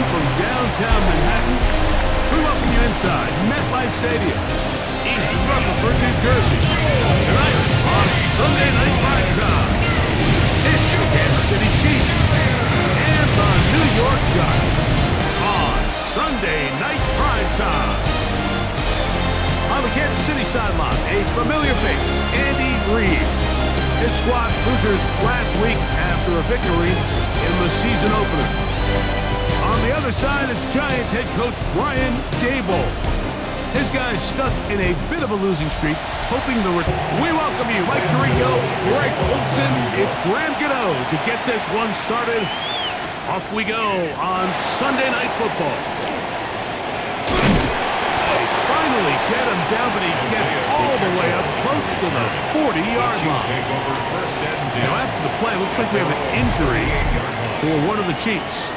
in from downtown Manhattan. We welcome you inside MetLife Stadium, East Rutherford, New Jersey. Tonight on Sunday Night Primetime, it's the Kansas City Chiefs and the New York Giants on Sunday Night Primetime. On the Kansas City sideline, a familiar face, Andy Reid. His squad losers last week after a victory in the season opener. On the other side is Giants head coach Brian Daboll. His guys stuck in a bit of a losing streak, hoping we welcome you, Mike Tirico, Greg Olson, it's Graham Gano to get this one started. Off we go on Sunday Night Football. Finally get him down, but he gets all the way up close to the 40-yard line. Now, after the play, looks like we have an injury for one of the Chiefs.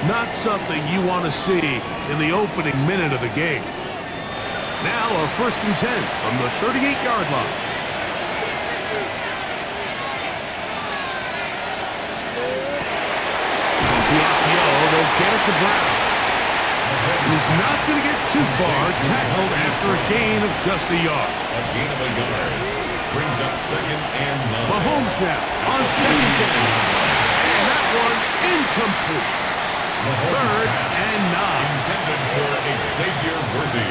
Not something you want to see in the opening minute of the game. Now, our 1st and 10 from the 38-yard line. The RPO, they'll get it to Brown. He's not going to get too far, tackled after a gain of just a yard. A gain of a yard brings up 2nd and 9. Mahomes now on 2nd down. And that one incomplete. 3rd and 9. Intended for Xavier Worthy.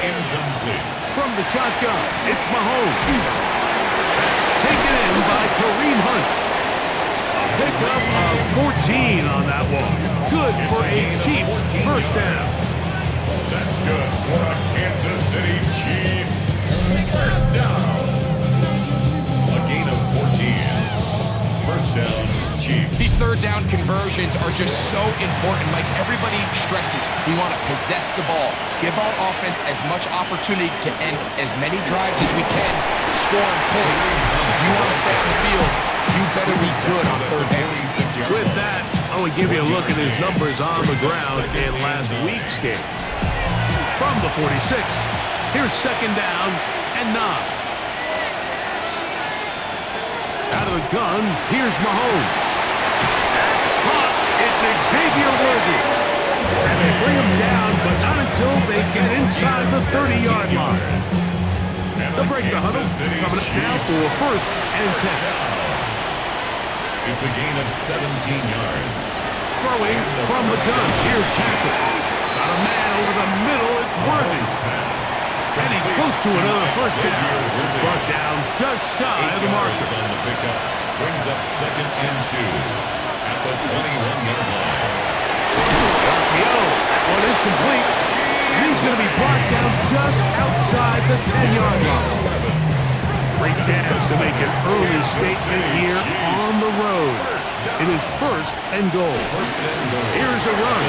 Incomplete. From the shotgun, it's Mahomes. That's taken in by Kareem Hunt. A pickup of 14 on that one. Good for a Chiefs 1st down. That's good for the Kansas City Chiefs. 1st down. A gain of 14. 1st down, Chiefs. These 3rd down conversions are just so important. Like everybody stresses, we want to possess the ball. Give our offense as much opportunity to end as many drives as we can, scoring points. If you want to stay on the field, you better be good on 3rd down. With that, I will give you a look at his numbers on the ground in last week's game. From the 46, here's 2nd down and 9. Out of the gun, here's Mahomes. That's caught. It's Xavier Worthy. And they bring him down, but not until they get inside the 30-yard line. They'll break the huddle, coming up now for 1st and 10. It's a gain of 17 yards. Throwing from the gun. Here's Jackson. Got a man over the middle. It's Worthy. And he's close to another 1st down. It's brought down just shy of the marker. On the pickup brings up 2nd and 2 at the 21-yard line. RPO. That one is complete. And he's going to be brought down just outside the 10-yard line. Great chance to make an early statement here on the road. It is 1st and goal. Here's a run.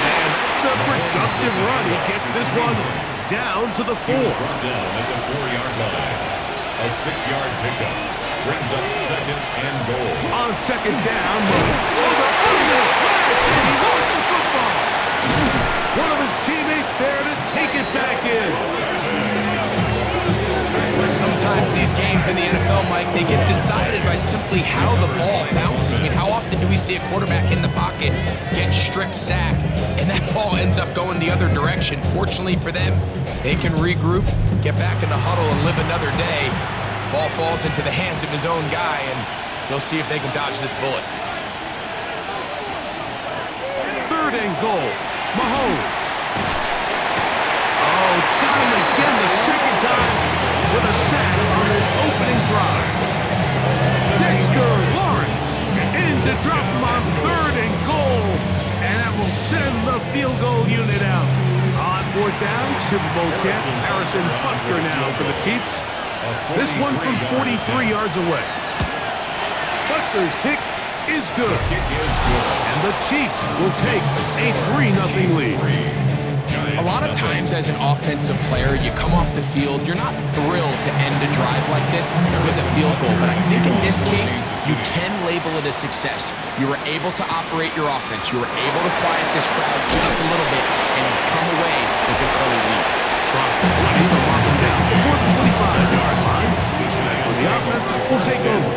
And that's a productive run. He gets this one down to the 4. Brought down at the 4-yard line. A 6-yard pickup brings up 2nd and goal. On 2nd down, and he lost the football. One of his teammates there to take it back in. Sometimes these games in the NFL, Mike, they get decided by simply how the ball bounces. I mean, how often do we see a quarterback in the pocket get strip sack, and that ball ends up going the other direction? Fortunately for them, they can regroup, get back in the huddle, and live another day. Ball falls into the hands of his own guy, and they'll see if they can dodge this bullet. 3rd and goal. Mahomes. Oh, got him again the 2nd time with a sack on his opening drive. Dexter Lawrence in to drop him on 3rd and goal. And that will send the field goal unit out. On 4th down, Super Bowl champ Harrison Butker now for the Chiefs. This one from 43 yards away. Butker's kick is good. And the Chiefs will take a 3-0 lead. A lot of times as an offensive player, you come off the field, you're not thrilled to end a drive like this with a field goal. But I think in this case, you can label it a success. You were able to operate your offense. You were able to quiet this crowd just a little bit and come away with an early lead. Across the 20, they'll mark him down before the 25-yard line. That's when the offense will take over.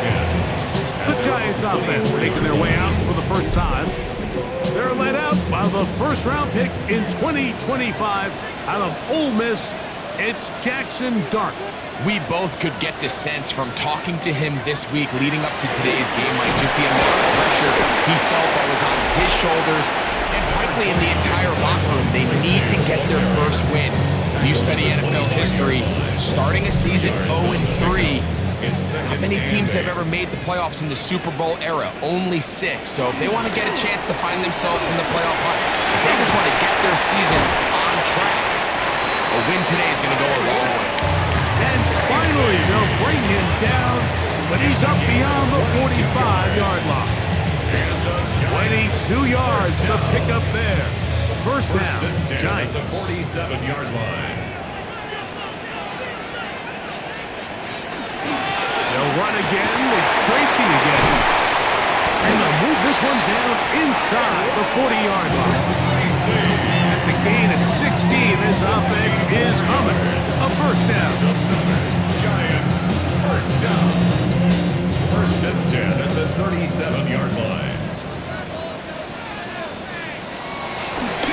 The Giants offense making their way out for the first time. They're The first-round pick in 2025 out of Ole Miss, it's Jackson Dart. We both could get the sense from talking to him this week leading up to today's game, like just the amount of pressure he felt that was on his shoulders, and frankly in the entire locker room. They need to get their first win. You study NFL history, starting a season 0-3. Not many teams have ever made the playoffs in the Super Bowl era, only 6. So if they want to get a chance to find themselves in the playoff hunt, if they just want to get their season on track, a win today is going to go a long way. And finally, they'll bring him down, but he's up beyond the 45-yard line. 22 yards to pick up there. First down, Giants. 47-yard line. They'll run again. It's Tracy again. And they'll move this one down inside the 40-yard line. That's a gain of 16. This offense is humming. A first down. Giants, first down. First and 10 at the 37-yard line.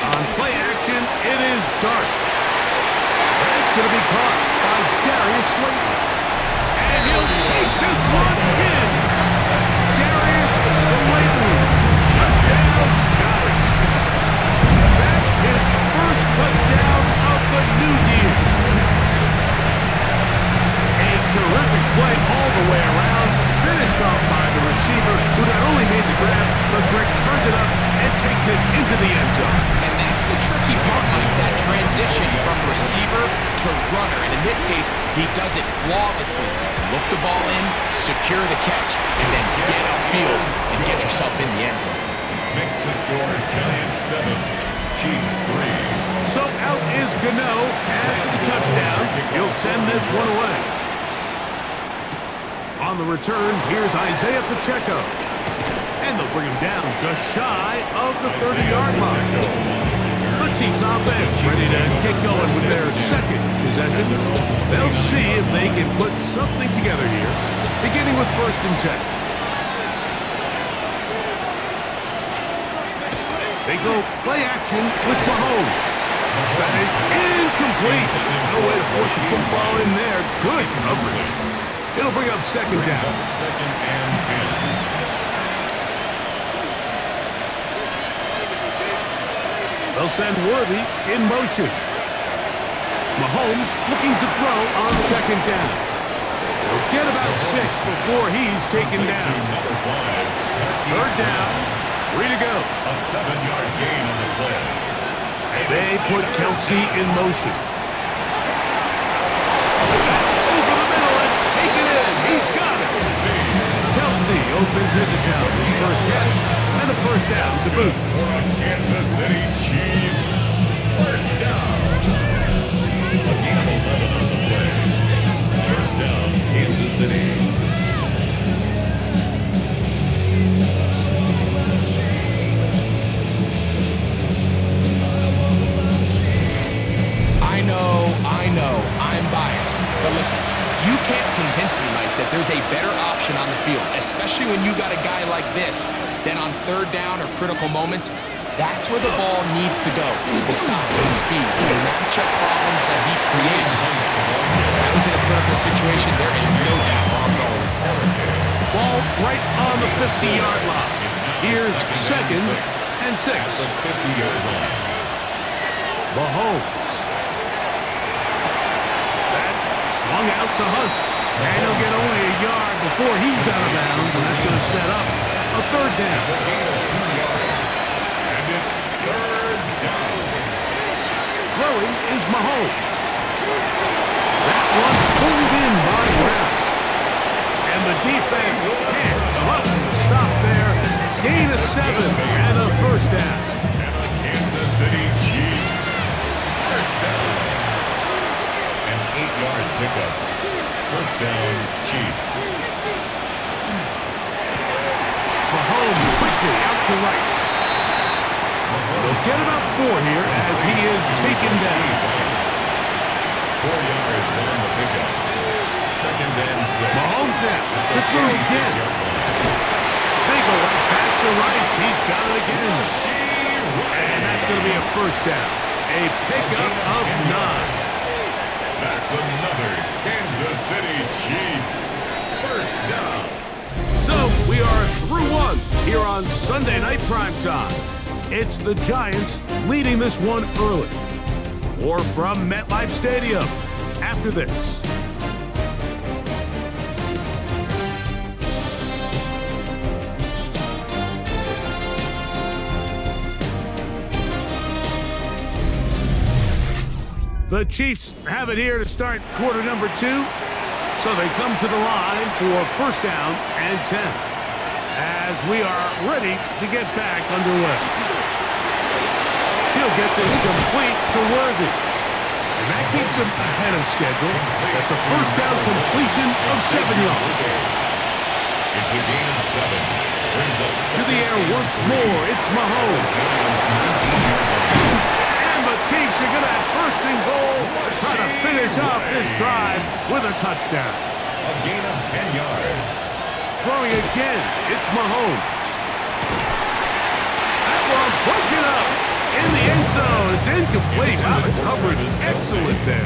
On play action, it is Dart. That's going to be caught by Darius Slayton. And he'll take this one in. Darius Slayton. Touchdown, Giants. That is first touchdown of the new year. A terrific play all the way around. Finished off by the receiver, who not only made the grab, but Greg turned it up and takes it into the end zone. And that's the tricky part, Mike, that transition from receiver to runner. And in this case, he does it flawlessly. Look the ball in, secure the catch, and then get upfield and get yourself in the end zone. Makes the score Giants 7, Chiefs 3. So out is Gano after the touchdown. He'll send this one away. On the return, here's Isaiah Pacheco. And they'll bring him down just shy of the 30-yard line. The Chiefs offense ready to get going with their second possession. They'll see if they can put something together here, beginning with first and 10. They go play action with Mahomes. That is incomplete. No way to force the football in there. Good coverage. It'll bring up second down. Second and 10. They'll send Worthy in motion. Mahomes looking to throw on second down. He'll get about 6 before he's taken down. Third down, 3 to go. A 7-yard gain on the play. They put Kelsey in motion. Over the middle and take it in. He's got it. Kelsey opens his account. His first catch and a first down to boot. Kansas City Chiefs, first down. A gain of 11 on the play. First down, Kansas City. I know, I'm biased. But listen, you can't convince me, Mike, that there's a better option on the field, especially when you got a guy like this, than on third down or critical moments. That's where the ball needs to go. The size, the speed, the matchup problems that he creates. That was in a critical situation. There is no doubt where I'm going. Ball right on the 50-yard line. Here's second and 6. The 50-yard line. Mahomes. That's swung out to Hunt. And he'll get only a yard before he's out of bounds, and that's going to set up a third down. It's a gain of 2 yards. And it's third down. Throwing is Mahomes. That one pulled in by Brown. And the defense can't come up with a stop there. Gain of 7 and a first down. And the Kansas City Chiefs, first down. An 8-yard pickup. First down, Chiefs. Mahomes quickly out to Rice. They'll get about 4 here as he is taken down. 4 yards on the pickup. Second and 6. Mahomes now to throw again. They go right back to Rice. He's got it again. And that's going to be a first down. A pickup of 9. That's another Kansas City Chiefs first down. So we are through one here on Sunday Night Primetime. It's the Giants leading this one early. More from MetLife Stadium after this. The Chiefs have it here to start quarter number 2. So they come to the line for first down and 10 as we are ready to get back underway. He'll get this complete to Worthy. And that keeps him ahead of schedule. That's a first down completion of 7 yards. It's a gain of 7. Brings up To the air once more, it's Mahomes. And the Chiefs are going to have first and goal, try to finish off this drive with a touchdown. A gain of 10 yards. Throwing again, it's Mahomes. That one broken up in the end zone. It's incomplete. Wow, the coverage is excellent there.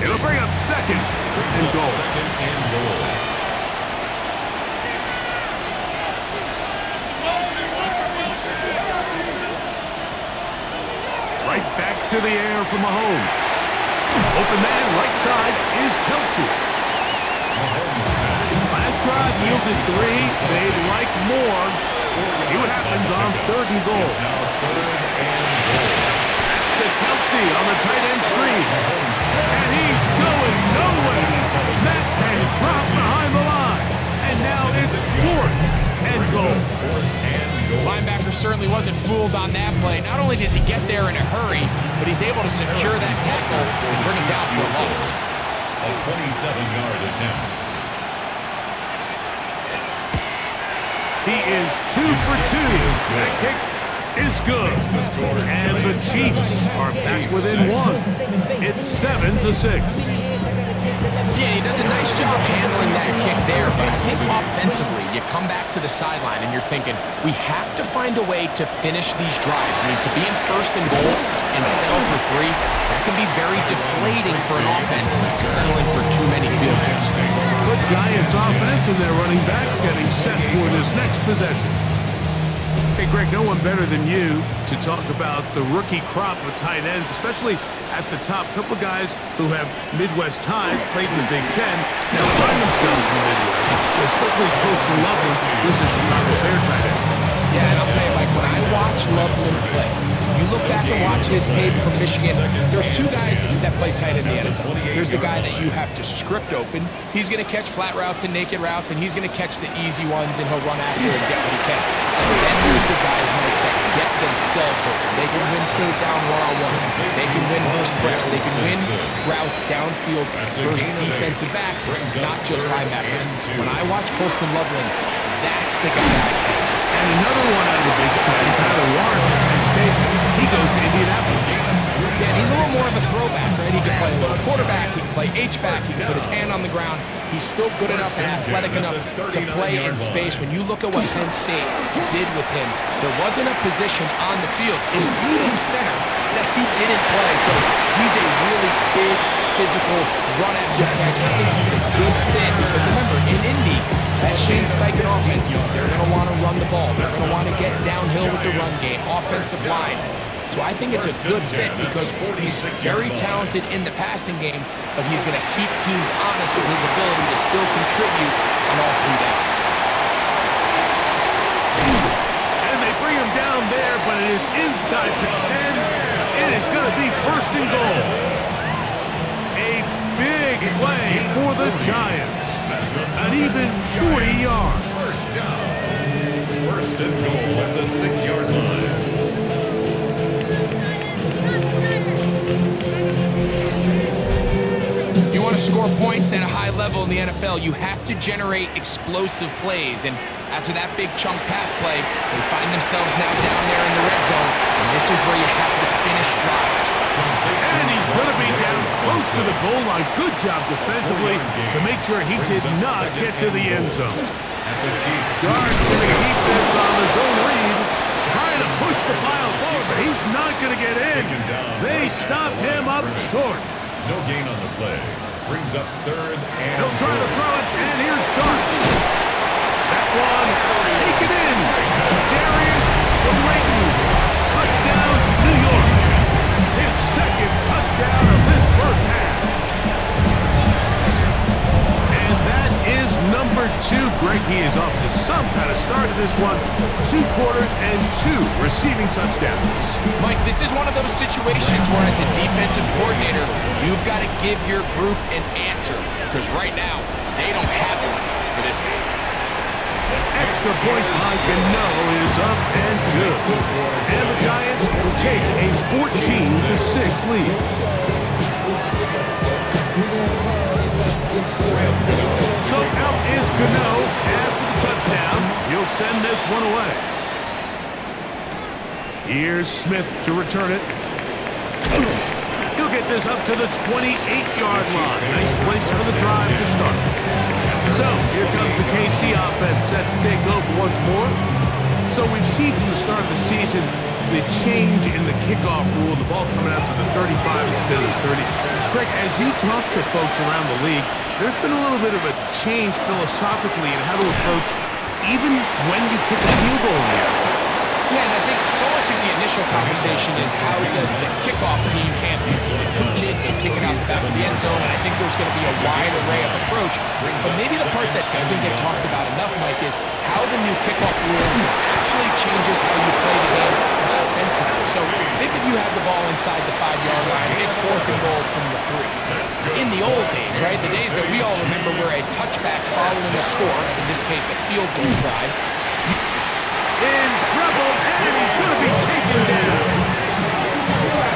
It'll bring up second and goal. Right back to the air for Mahomes. Open man, right side is Kelsey. Last drive yielded 3. They'd like more. See what happens on third and goal. That's to Kelsey on the tight end screen. And he's going nowhere. That can drop behind the line. And now it's fourth and goal. Linebacker certainly wasn't fooled on that play. Not only does he get there in a hurry, but he's able to secure that tackle and bring him down for a loss. A 27-yard attempt. He is 2 for 2. That kick is good. And the Chiefs are back within 1. It's 7-6. Yeah, he does a nice job handling that kick there, but I think offensively, you come back to the sideline and you're thinking, we have to find a way to finish these drives. I mean, to be in first and goal and settle for 3, that can be very deflating for an offense settling for too many field goals. The Giants offense and their running back getting set for this next possession. Hey, Greg, no one better than you to talk about the rookie crop of tight ends, especially at the top. A couple of guys who have Midwest ties, played in the Big Ten, now find themselves in the Midwest, especially Coastal Loveland, who's a Chicago Bear tight end. Yeah, and I'll tell you, Mike, when I watch Loveland play, you look back and watch his tape from Michigan, there's 2 guys that play tight in the NFL. There's the guy that you have to script open. He's going to catch flat routes and naked routes, and he's going to catch the easy ones, and he'll run after and get what he can. And then there's the guys, Mike, that get themselves open. They can win third down one-on-one. They can win versus press. They can win routes downfield versus defensive backs, not just linebackers. When I watch Colston Loveland, that's the guy I see. And another one out of the Big Ten, Tyler Warren from Penn State. He goes to Indianapolis. Yeah, and he's a little more of a throwback, right? He can play a little quarterback, he can play H-back, he can put his hand on the ground. He's still good enough and athletic enough to play in space. When you look at what Penn State did with him, there wasn't a position on the field, including center, that he didn't play. So he's a really big, physical, run-after-catch. I think he's a good fit because, remember, in Indy, that Shane Steichen offense, they're going to want to run the ball. They're going to want to get downhill with the run game, offensive line. So I think it's a good fit because he's very talented in the passing game, but he's going to keep teams honest with his ability to still contribute on all 3 downs. And they bring him down there, but it is inside the 10. It is going to be first and goal. A big play for the Giants. An even 40 yards. First down. First and goal at the 6-yard line. If you want to score points at a high level in the NFL, you have to generate explosive plays. And after that big chunk pass play, they find themselves now down there in the red zone. And this is where you have to finish drives. And he's going to be down close to the goal line. Good job defensively to make sure he did not get to the end zone. Guards going to keep this on the zone read. Trying to push the pile forward, but he stop him up short. No gain on the play. Brings up third and He'll try to throw it, and here's Dart. That one, take it in. Darius Slayton, touchdown, New York. His second touchdown of this first half. And that is number 2. Greg, he is off to some kind of start to this one. 2 quarters and 2 receiving touchdowns. Mike, this is one of those situations where as a defensive coordinator, you've got to give your group an answer. Because right now, they don't have one for this game. Extra point by Gano is up and good. And the Giants will take a 14-6 lead. So out is Gano after the touchdown. He'll send this one away. Here's Smith to return it. He'll get this up to the 28-yard line. Nice place for the drive to start. So here comes the KC offense set to take over once more. So we've seen from the start of the season the change in the kickoff rule, the ball coming out to the 35 instead of the 30. Greg, as you talk to folks around the league, there's been a little bit of a change philosophically in how to approach even when you kick a field goal in the NFL. Yeah, and I think so much of the initial conversation is how does the kickoff team handle it? Do they pooch it and kick it out the back of the end zone? And I think there's going to be a wide array of approach. But maybe the part that doesn't get talked about enough, Mike, is how the new kickoff rule actually changes how you play the game offensively. So think if you have the ball inside the 5-yard line, it's 4th and goal from the 3. In the old days, right, the days that we all remember where a touchback following a score, in this case a field goal try, in trouble, and he's going to be taken down.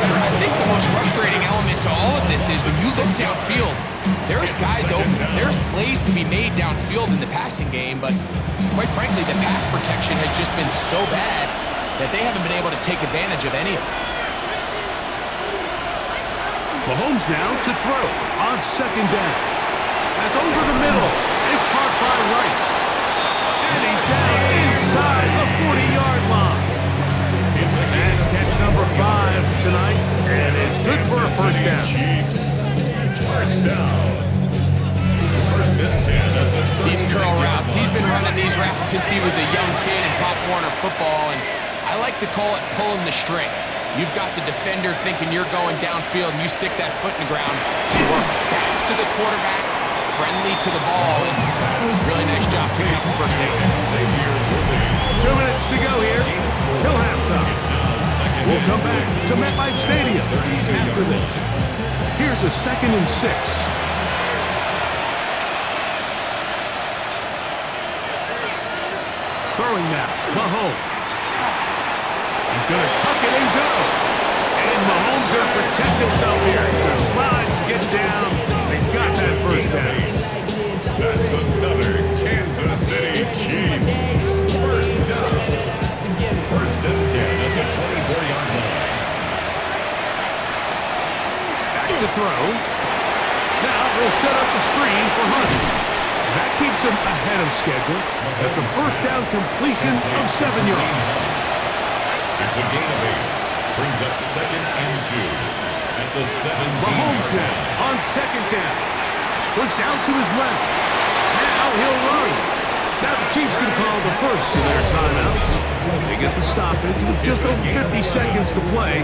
I think the most frustrating element to all of this is when you look downfield, there's guys open. There's plays to be made downfield in the passing game, but quite frankly, the pass protection has just been so bad that they haven't been able to take advantage of any of it. Mahomes now to throw on 2nd down. That's over the middle and caught by Rice. And he's down inside the 40-yard line. That's catch number 5 tonight, and it's good for a first down. First down. First and 10 at the 36. These curl routes, he's been running these routes since he was a young kid in Pop Warner football, and I like to call it pulling the string. You've got the defender thinking you're going downfield, and you stick that foot in the ground, you work back to the quarterback, friendly to the ball, and really nice job picking up the first down. 2 minutes to go here till halftime. We'll come back to MetLife Stadium after this. Here's a 2nd and 6. Throwing now, Mahomes. He's going to tuck it and go. And Mahomes going to protect himself here. He's going to slide, get down. He's got that first down. That's another Kansas City Chiefs. First down. First and 10 at the 24-yard line. Back to throw. Now they'll set up the screen for Hunt. That keeps him ahead of schedule. That's a first down completion of 7 yards. It's a gain of 8. Brings up 2nd and 2 at the 17. Mahomes now on 2nd down. Pushed out to his left. Now he'll run. Now the Chiefs can call the first of their timeouts. They get the stoppage with just over 50 seconds to play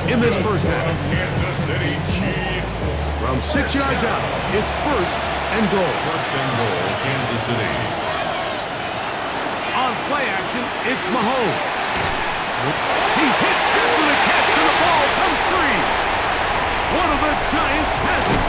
in this first half. Kansas City Chiefs. From 6 yards out, it's 1st and goal. First and goal, Kansas City. On play action, it's Mahomes. He's hit after the catch, and the ball comes free. One of the Giants has it.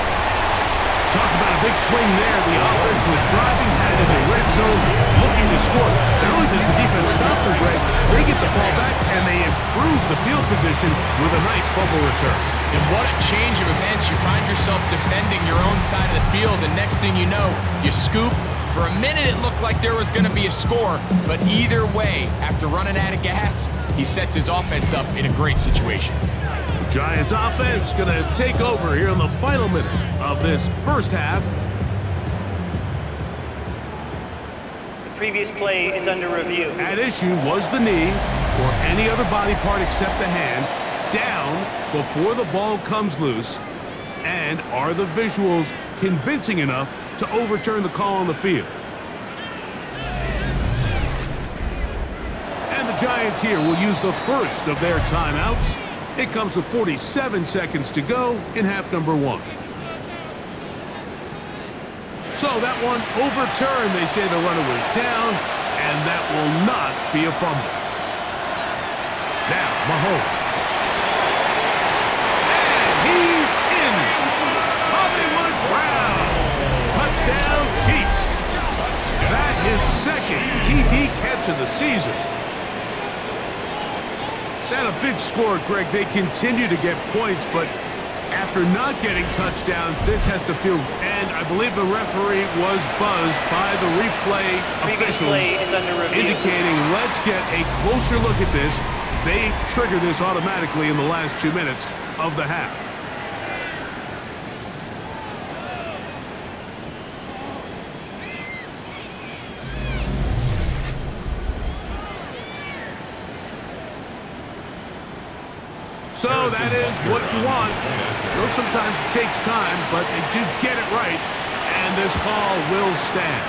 Talk about a big swing there. The offense was driving, had it in the red zone, looking to score. Not only does the defense stop them, Greg, they get the ball back, and they improve the field position with a nice fumble return. And what a change of events. You find yourself defending your own side of the field, and next thing you know, you scoop. For a minute, it looked like there was going to be a score, but either way, after running out of gas, he sets his offense up in a great situation. Giants offense going to take over here in the final minute of this first half. The previous play is under review. At issue was the knee or any other body part except the hand. down before the ball comes loose? And are the visuals convincing enough to overturn the call on the field? And the Giants here will use the first of their timeouts. It comes with 47 seconds to go in half number 1. So that one overturned. They say the runner was down, and that will not be a fumble. Now, Mahomes. And he's in. Hollywood Brown. Touchdown, Chiefs. That is second TD catch of the season. That a big score, Greg. They continue to get points, but after not getting touchdowns, this has to feel, and I believe the referee was buzzed by the replay officials, indicating let's get a closer look at this. They trigger this automatically in the last 2 minutes of the half. So that is what you want. Though sometimes it takes time, but they do get it right, and this call will stand.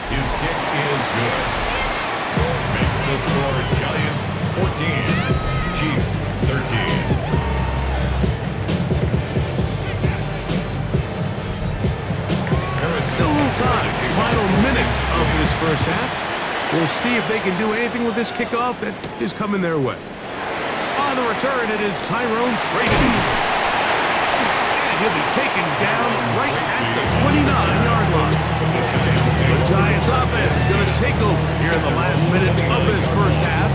His kick is good. Makes the score Giants 14, Chiefs 13. Still a little time. Final minute of this first half. We'll see if they can do anything with this kickoff that is coming their way. On the return, it is Tyrone Tracy. And he'll be taken down right at the 29-yard line. The Giants offense going to take over here in the last minute of this first half.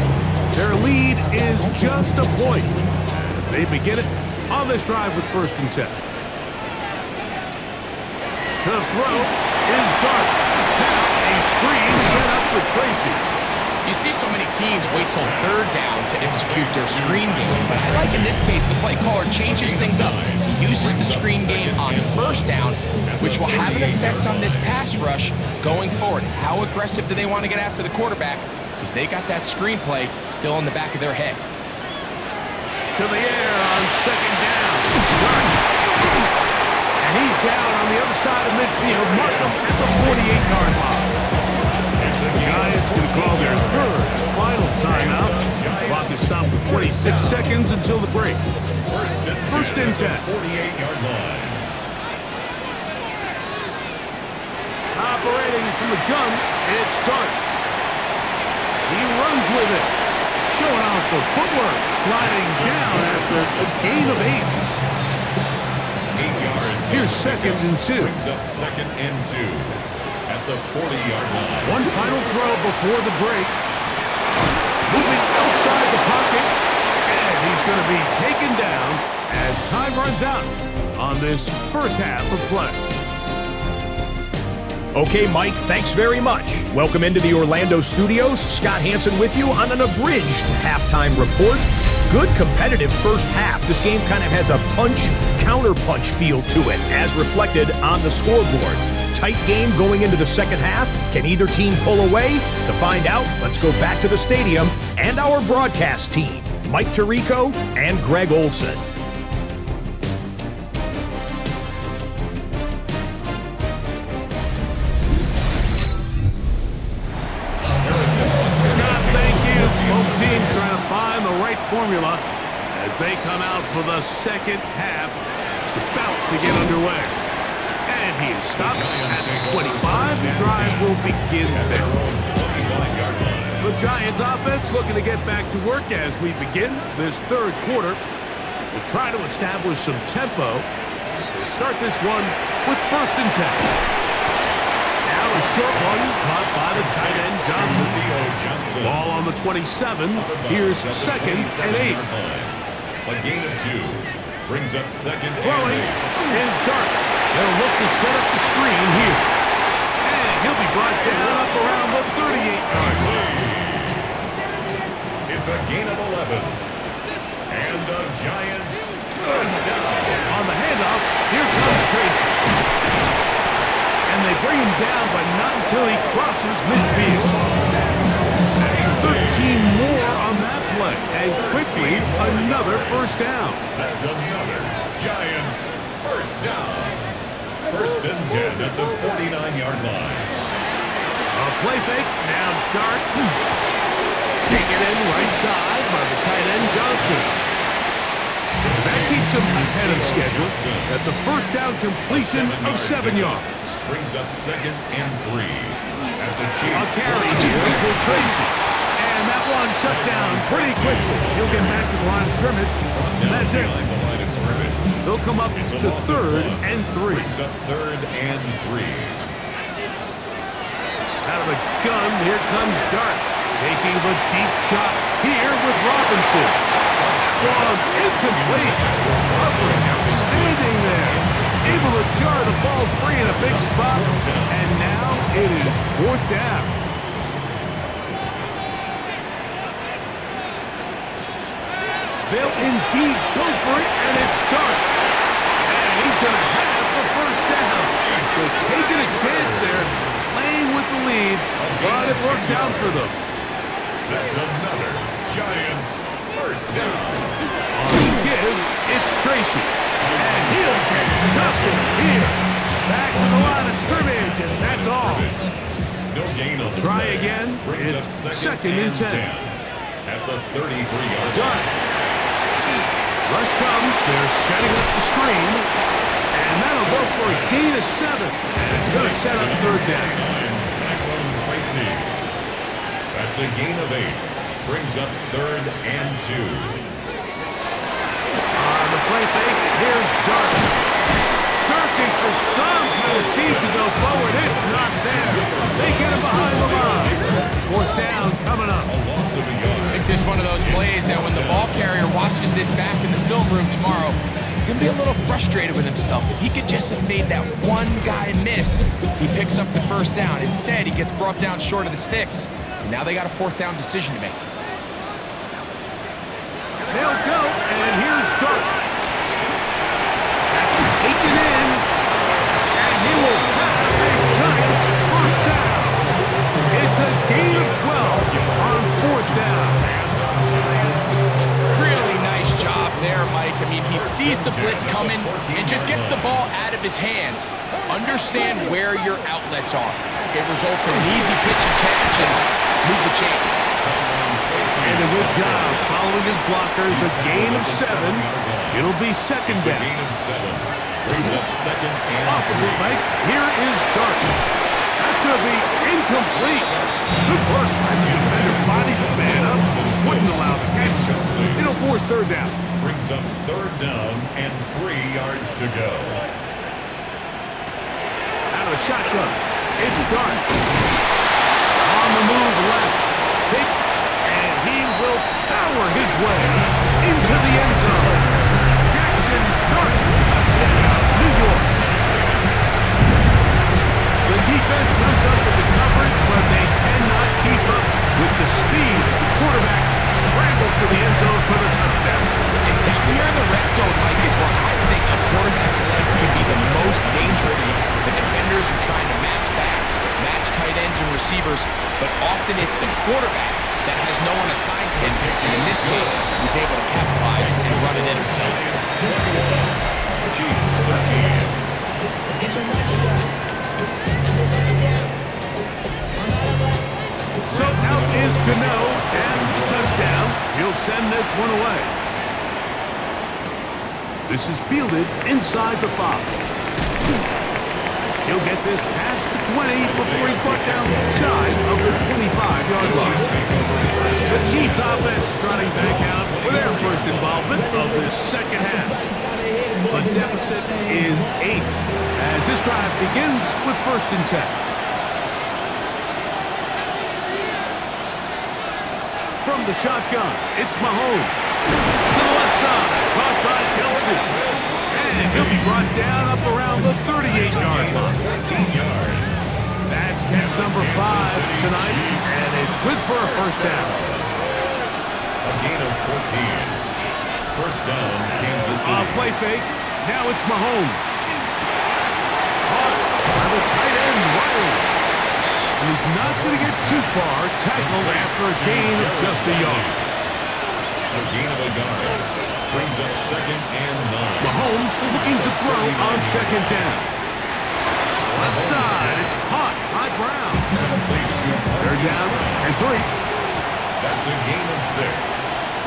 Their lead is just a point as they begin it on this drive with 1st and 10. To throw is Dart. Now a screen set up for Tracy. You see so many teams wait till 3rd down to execute their screen game, but I like in this case the play caller changes things up. He uses the screen game on 1st down, which will have an effect on this pass rush going forward. How aggressive do they want to get after the quarterback? Because they got that screen play still in the back of their head. To the air on 2nd down. And he's down on the other side of midfield. Markham at the 48-yard line. The Giants going to call their 3rd final timeout. Clock is stopped with 26 seconds until the break. 1st and 10. 48-yard line. Operating from the gun, it's Dart. He runs with it. Showing off the footwork. Sliding down after a gain of 8. 8 yards. Here's 2nd and 2. Brings up 2nd and 2. At the 40-yard line. One final throw before the break. Moving outside the pocket. And he's going to be taken down as time runs out on this first half of play. Okay, Mike, thanks very much. Welcome into the Orlando studios. Scott Hansen with you on an abridged halftime report. Good competitive first half. This game kind of has a punch-counterpunch feel to it, as reflected on the scoreboard. Tight game going into the second half. Can either team pull away? To find out, let's go back to the stadium and our broadcast team, Mike Tirico and Greg Olson. Scott, thank you. Both teams trying to find the right formula as they come out for the second half. It's about to get underway. And he is stopped at 25. The drive will begin there. The Giants offense looking to get back to work as we begin this 3rd quarter. We'll try to establish some tempo as they start this one with 1st and 10. Now a short one caught by the tight end Johnson. Ball on the 27. Here's 2nd and 8. A gain of 2. Brings up 2nd and 8. Throwing is Dart. They'll look to set up the screen here. And he'll be brought down up around the 38-yard line. It's a gain of 11. And the Giants first down. On the handoff, here comes Tracy. And they bring him down, but not until he crosses midfield. 13 more on that play. And quickly, another first down. That's another Giants first down. First and 10 at the 49-yard line. A play fake, now Dart. Taken in right side by the tight end Johnson. That keeps him ahead of schedule. That's a first down completion of 7 yards. Brings up second and 3 at the Chiefs. A carry here for Tracy. And that one shut down pretty quickly. He'll get back to the line of scrimmage. And that's it. The line of scrimmage. They'll come up to third and 3. Brings up third and 3. Out of the gun, here comes Dart. Taking the deep shot here with Robinson. Was incomplete. Covering outstanding there. Able to jar the ball free in a big spot. And now it is fourth down. They'll indeed go for it, and it's Dart. And he's going to have the first down. So taking a chance there, playing with the lead, but it works out for them. That's another Giants first down. On the give, it's Tracy. And he'll get nothing here. Back to the line of scrimmage, and that's all. No gain on the Try play. again. Brings It's up second and 10. At the 33-yard line. Dart. Rush comes. They're setting up the screen. And that'll go for a gain of 7. And it's going to set up third down. Tackling Tracy. That's a gain of 8. Brings up third and 2. On the play fake, here's Dart. Searching for some kind of seed to go forward. It's not there. They get him behind the line. Fourth down coming up. A loss of a yard. I think this is one of those plays that when the ball carrier watches this back in the film room tomorrow, he's going to be a little frustrated with himself. If he could just have made that one guy miss, he picks up the first down. Instead, he gets brought down short of the sticks. And now they got a fourth down decision to make. They'll go, and here's Dart. That's taken in, and he will have a Giants first down. It's a gain of 12 on fourth down. Really nice job there, Mike. I mean, he sees the blitz coming and just gets the ball out of his hands. Understand where your outlets are. It results in an easy pitch and catch and move the chains. And a good job following his blockers, a gain of 7. It'll be second It's a down. gain of 7. Brings up second and Off the boot, Mike. Here is Dart. That's going to be incomplete. Good work by the defender. Bodied his man up. Wouldn't allow the catch. It'll force third down. brings up third down and 3 yards to go. Out of the shotgun. It's Dart. On the move left. Kick. And he will power his way into the end zone. Jackson Dart. Touchdown, New York. The defense comes up with the coverage, but they cannot keep up with the speed as the quarterback scrambles to the end zone for the touchdown. And down here in the red zone, Mike, is where I think a quarterback's legs can be the most dangerous. The defenders are trying to match backs, match tight ends and receivers, but often it's the quarterback that has no one assigned to him. And in this case, he's able to capitalize and run it in himself. Chiefs 13. So out is Cano, and the touchdown. He'll send this one away. This is fielded inside the 5. He'll get this past the 20 before he's brought down shy of the 25-yard line. The Chiefs offense trotting back out for their first involvement of this second half. The deficit is 8 as this drive begins with 1st and 10. From the shotgun, it's Mahomes. To the left side, caught by Kelsey. And he'll be brought down up around the 38-yard line. 14 yards. That's catch number 5 tonight, and it's good for a first down. A gain of 14. First down, Kansas City. Play fake. Now it's Mahomes. Caught by the tight end, Riley. And he's not going to get too far, tackled after a gain of just a yard. A gain of a yard. Brings up 2nd and 9. Mahomes looking to throw on 2nd down. Left side, it's caught by Brown. They're down and 3. That's a gain of 6.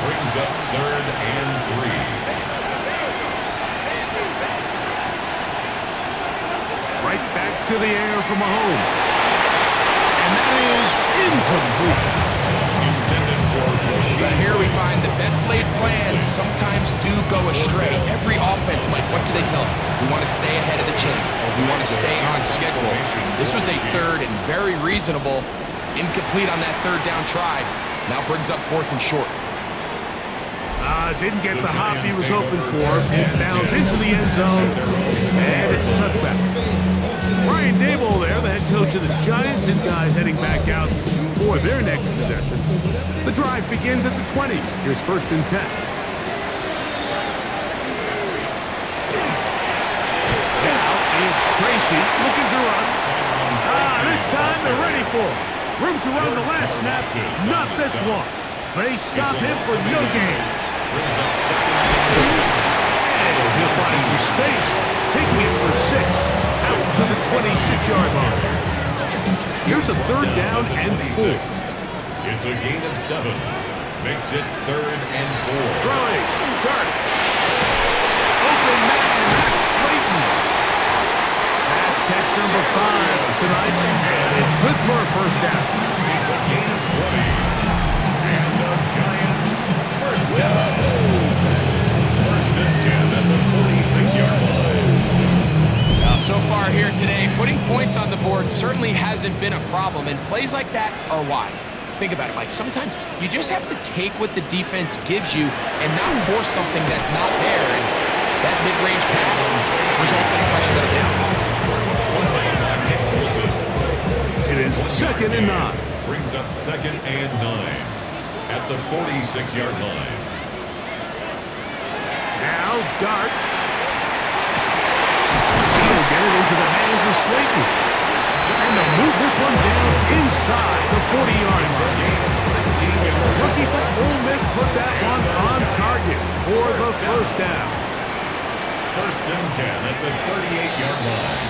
Brings up 3rd and 3. Right back to the air for Mahomes. And that is incomplete. Intended for Rashid. But here we find the best laid plans sometimes do go astray. Every offense, Mike, what do they tell us? We want to stay ahead of the chains. We want to stay on schedule. This was a 3rd and very reasonable. Incomplete on that 3rd down try. Now brings up 4th and short. Didn't get the hop he was hoping for. It bounced into the end zone, and it's a touchback. Brian Daboll there, the head coach of the Giants. His guys heading back out for their next possession. The drive begins at the 20. Here's 1st and 10. Now it's Tracy looking to run. This time they're ready for it. Room to run the last snap, not this one. They stop him for no gain. Brings up 2nd and He'll find some space, taking it for 6, out to the 26-yard line. Here's a 3rd down and 4. It's a gain of 7. Makes it 3rd and 4. Throwing, Dart. Open Madden, that's Slayton. That's catch number 5 tonight, and it's good for a 1st down. It's a gain of 20. And the Giants, 1st down. 1st and 10 at the 46-yard line. Now, so far here today, putting points on the board certainly hasn't been a problem, and plays like that are why. Think about it, Mike. Sometimes you just have to take what the defense gives you and not force something that's not there. And that mid-range pass results in a fresh set of downs. It is 2nd and 9. Brings up 2nd and 9 at the 46-yard line. Now Dart. He'll get it into the hands of Slayton. And they'll move this one down inside the 40-yard line. Rookie from Ole Miss put that one on target for the 1st down. 1st and 10 at the 38-yard line.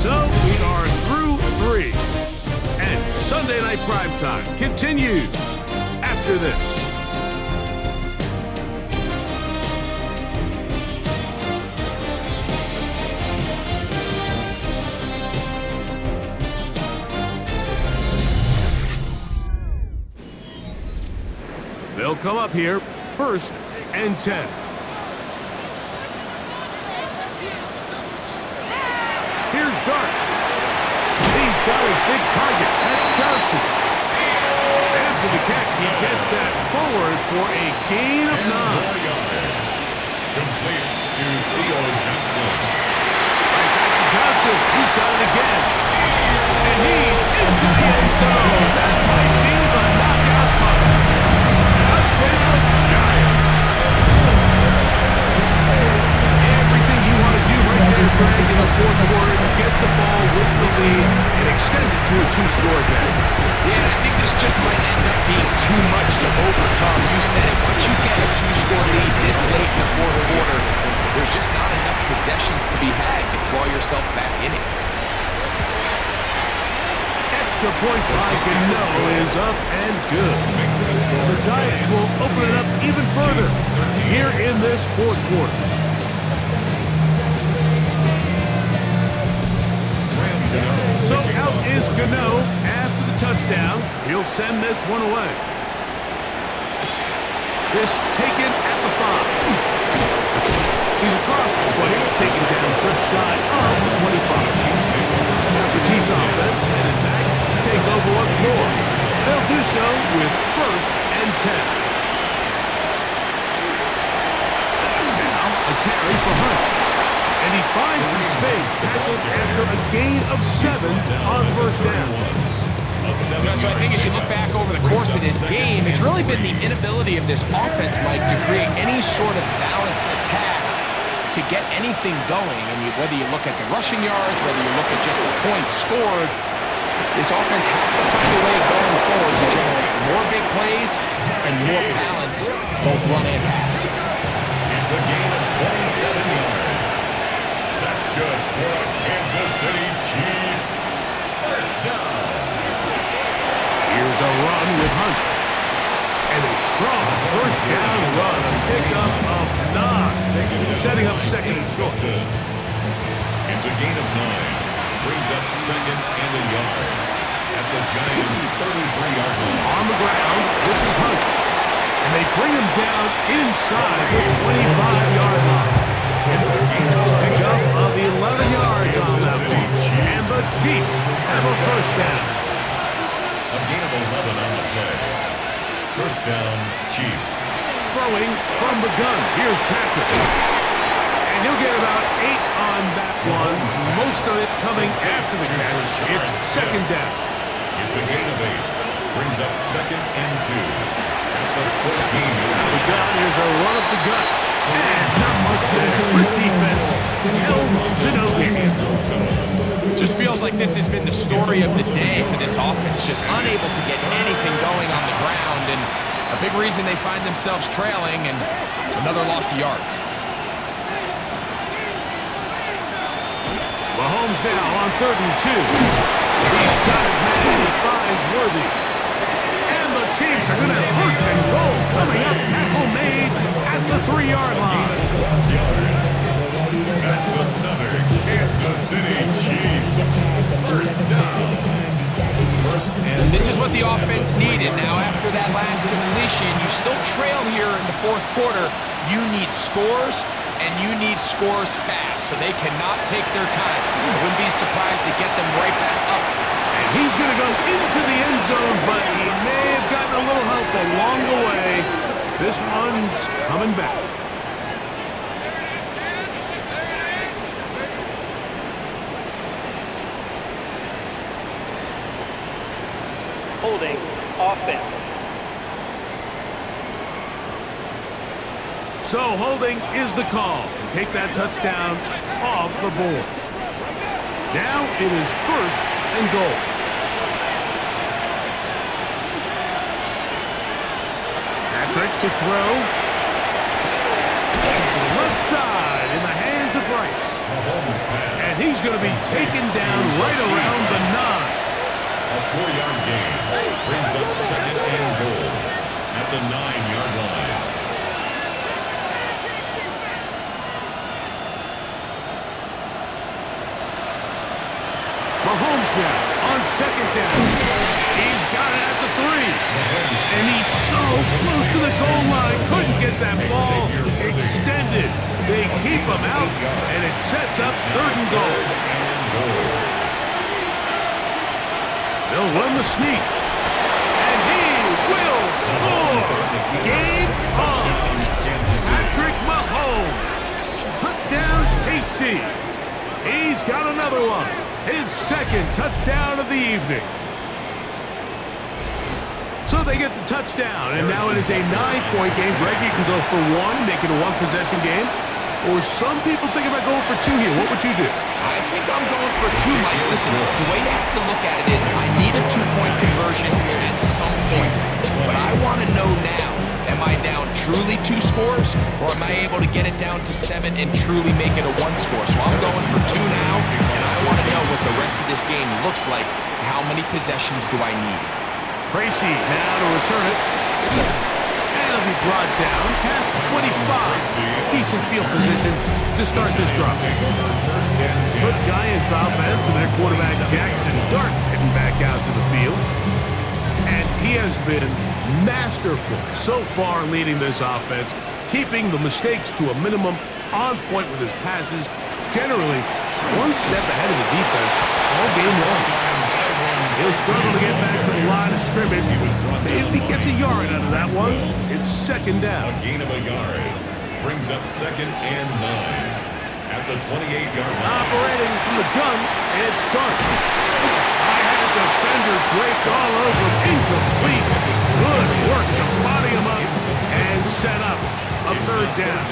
So we are through 3. And Sunday Night Primetime continues after this. They'll come up here, 1st and 10. Here's Dart. He's got his big target. That's Johnson. After the catch, he gets that forward for a gain of 9. Yards. Complete to Theo Johnson. Right back to Johnson. He's got it again. And he's into the end zone. That might be the knockout punch. Touchdown, Giants. Everything you want to do right there, Greg, in the 4th quarter, get the ball with the lead and extend it to a 2-score game. Yeah, I think this just might end up being too much to overcome. You said it, once you get a 2-score lead this late in the 4th quarter, there's just not enough possessions to be had to claw yourself back in it. Extra point by Gano is up and good. The Giants will open it up even further here in this 4th quarter. So out is Gano after the touchdown. He'll send this one away. This taken at the 5. He's across the 20, taken down just shy of the 25. The Chiefs offense headed back to take over once more. They'll do so with 1st and 10. Now a carry for Hunt. And he finds some space, tackled after a gain of 7 on 1st down. So I think as you look back over the course of this game, it's really been the inability of this offense, Mike, to create any sort of balanced attack to get anything going. And whether you look at the rushing yards, whether you look at just the points scored, this offense has to find a way going forward to generate more big plays and more balance, both run and pass. It's a gain of 27 yards. That's good for the Kansas City Chiefs. First down. Here's a run with Hunt. And a strong first down run. A pickup of 9. Setting up second and short. It's a gain of 9. Brings up second and a yard at the Giants' 33-yard line. On the ground, this is Hunt. And they bring him down inside the 25-yard line. It's a gain of Pickup of 11 yards on that one. And the Chiefs have a first down. A gain of 11 on the play. First down, Chiefs. Throwing from the gun. Here's Patrick. And he'll get about 8 on that one. Most of it coming after the catch. It's second down. It's a gain of 8. Brings up second and 2. At the 14. The gun. Here's a run up the gut. And not much there. Good defense. Held to no gain. Just feels like this has been the story of the day for this offense. Just unable to get anything going on the ground. And a big reason they find themselves trailing and another loss of yards. Mahomes now on 3rd and 2. He's got his man. He finds Worthy. And the Chiefs are going to have first and goal coming up. Tackle made at the 3-yard line. That's another Kansas City Chiefs. First down. And this is what the offense needed. Now, after that last completion, you still trail here in the 4th quarter. You need scores, and you need scores fast, so they cannot take their time. I wouldn't be surprised to get them right back up. And he's going to go into the end zone, but he may have gotten a little help along the way. This one's coming back. Holding offense. So holding is the call. Take that touchdown off the board. Now it is first and goal. Patrick to throw. Left side in the hands of Rice. And he's going to be taken down right around the 9. A 4-yard gain brings up second and goal at the 9-yard line. Mahomes now on second down. He's got it at the 3. And he's so close to the goal line. Couldn't get that ball extended. They keep him out, and it sets up 3rd and goal. They'll run the sneak. And he will score. Game on. Patrick Mahomes. Touchdown, KC. He's got another one. His second touchdown of the evening. So they get the touchdown, and now it is a 9-point game. Greg, you can go for 1, make it a 1-possession game. Or some people think about going for 2 here. What would you do? I think I'm going for 2, Mike. Listen, the way you have to look at it is I need a 2-point conversion at some point. But I want to know now, am I down truly 2 scores, or am I able to get it down to 7 and truly make it a 1 score? So I'm going for 2 now, and I want to know what the rest of this game looks like. How many possessions do I need? Tracy now to return it. And it'll be brought down past the 25. Decent field position to start this drive. Good Giants offense and their quarterback Jackson Dart heading back out to the field. And he has been masterful so far leading this offense, keeping the mistakes to a minimum, on point with his passes, generally one step ahead of the defense all game long. He'll struggle to get back to the line of scrimmage. If he gets a yard out of that one, it's second down. A gain of a yard brings up second and 9 at the 28-yard line. Operating from the gun, it's Dart. I had a defender draped all over him. Incomplete. Good work to body him up and set up a third down.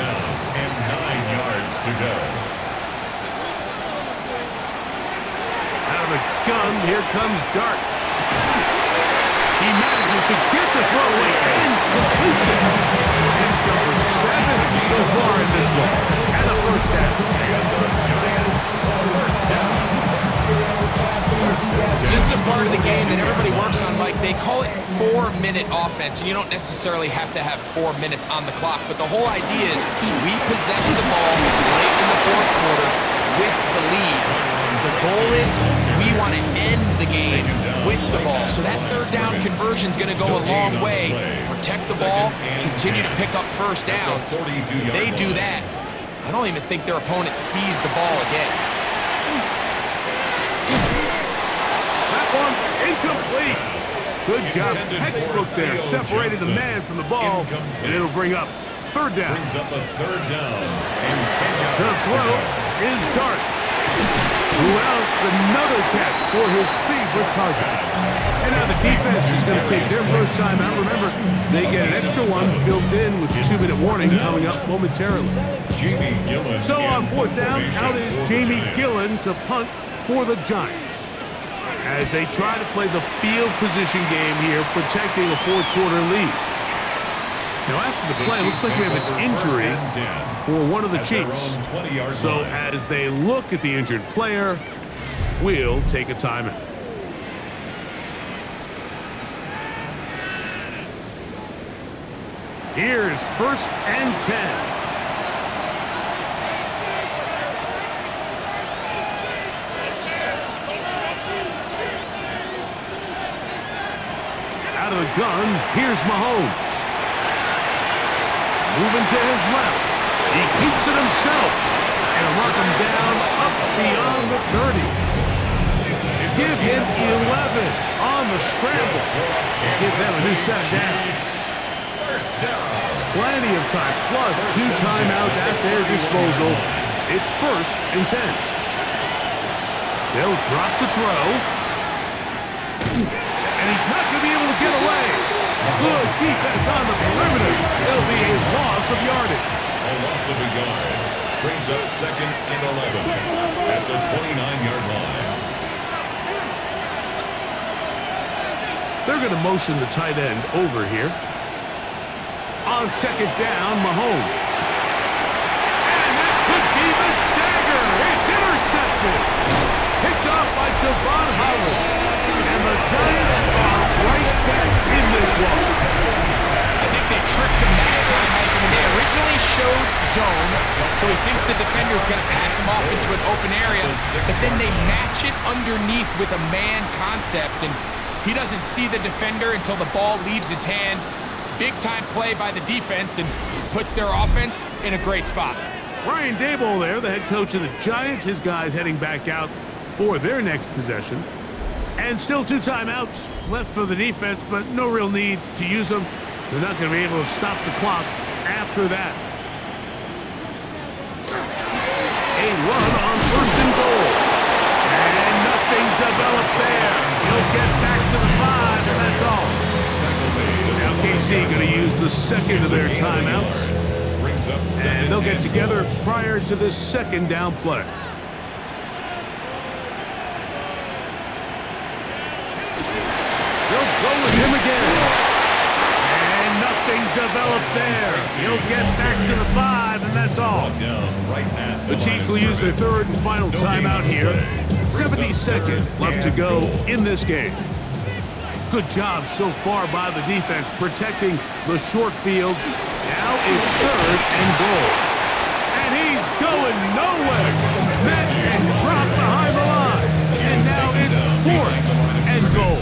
And 9 yards to go. Out of the gun, here comes Dart. He manages to get the throwaway and completes it. It's number 7 so far in this one. And a first down. So this is a part of the game that everybody works on, Mike. They call it 4-minute offense, and you don't necessarily have to have 4 minutes on the clock, but the whole idea is we possess the ball late in the fourth quarter with the lead. The goal is we want to end the game with the ball. So that third down conversion is going to go a long way. Protect the ball, continue to pick up first downs. If they do that, I don't even think their opponent sees the ball again. That one incomplete. Good job. Textbook there. Separated the man from the ball, and it'll bring up third down. Brings up a third down. And 10 To throw is Dart. Who else? Another catch for his favorite target. And now the defense is going to take their first time out. Remember, they get an extra one built in with the 2-minute warning coming up momentarily. Jamie Gillen. So on fourth down, out is Jamie Gillen to punt for the Giants. As they try to play the field position game here, protecting a fourth quarter lead. Now after the play, it looks like we have an injury for one of the Chiefs. So as they look at the injured player, we'll take a timeout. Here's 1st and 10. Out of the gun, here's Mahomes. Moving to his left. He keeps it himself. And mark him down up beyond the 30. Give him 11 on the scramble. Give them a new set down. Plenty of time, plus 2 timeouts at their disposal. It's 1st and 10. They'll drop to throw. And he's not going to be able to get away. Good defense on the perimeter. It'll be a loss of yardage. A loss of a yard. Brings up 2nd and 11 at the 29-yard line. They're going to motion the tight end over here. On 2nd down, Mahomes. And that could be the dagger. It's intercepted. Picked off by Javon Howard. And the Giants are right back in this one. I think they tricked him that time, Mike. I mean, they originally showed zone, so he thinks the defender's going to pass him off into an open area, but then they match it underneath with a man concept, and he doesn't see the defender until the ball leaves his hand. Big-time play by the defense and puts their offense in a great spot. Brian Daboll there, the head coach of the Giants. His guys heading back out for their next possession. And still 2 timeouts left for the defense, but no real need to use them. They're not going to be able to stop the clock after that. A run on 1st and goal. And nothing developed there. He'll get back to the 5, and that's all. Now KC going to use the 2nd of their timeouts. And they'll get together prior to this 2nd down play. They'll go with him again. And nothing developed there. He'll get back to the 5, and that's all. The Chiefs will use their 3rd and final timeout here. 70 seconds left to go in this game. Good job so far by the defense protecting the short field. Now it's 3rd and goal. And he's going nowhere. Met and dropped behind the line. And now it's 4th and goal.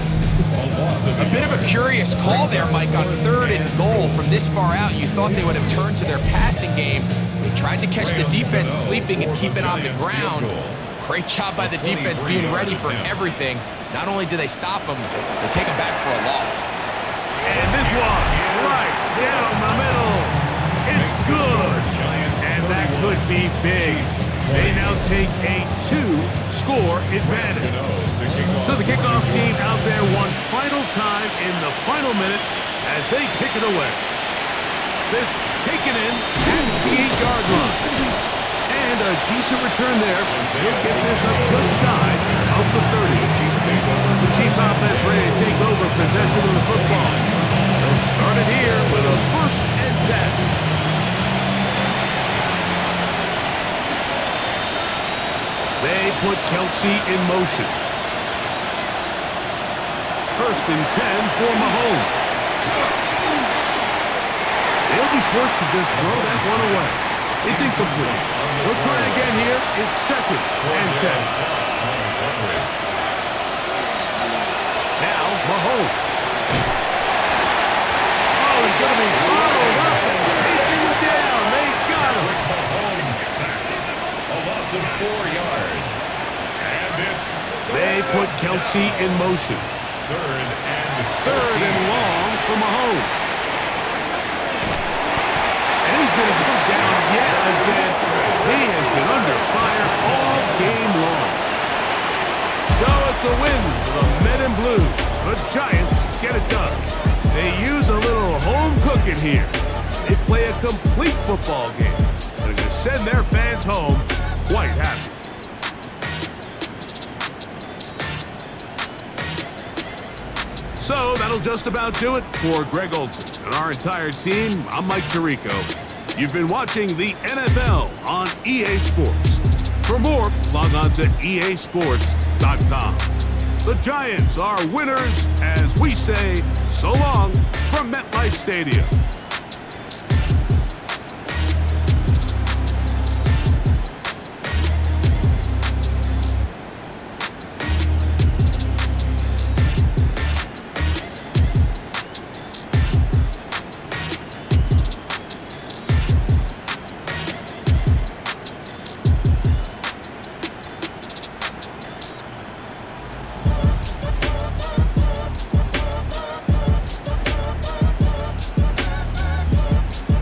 A bit of a curious call there, Mike, on 3rd and goal. From this far out, you thought they would have turned to their passing game. They tried to catch the defense sleeping and keep it on the ground. Great job by the defense being ready for everything. Not only do they stop them, they take them back for a loss. And this one, right down the middle. It's good. And that could be big. They now take a 2-score advantage. So the kickoff team out there one final time in the final minute as they kick it away. This taken in at the 8-yard line. And a decent return there. He'll get this up just shy of the 30. The Chiefs offense ready to take over possession of the football. They'll start it here with a 1st and 10. They put Kelsey in motion. 1st and 10 for Mahomes. They'll be forced to just throw that one away. It's incomplete. They'll try again here. It's 2nd and 10. Now, Mahomes. Oh, he's going to be followed up and taken down. They got him. Mahomes sacked. A loss of 4 yards. And it's They put Kelsey in motion. 3rd and long for Mahomes. And he's going to go down yet again. He has been under fire all game long. So it's a win for the Men in Blue. The Giants get it done. They use a little home cooking here. They play a complete football game. And are going to send their fans home quite happy. So that'll just about do it for Greg Olson and our entire team. I'm Mike Tirico. You've been watching the NFL on EA Sports. For more, log on to easports.com. The Giants are winners as we say so long from MetLife Stadium.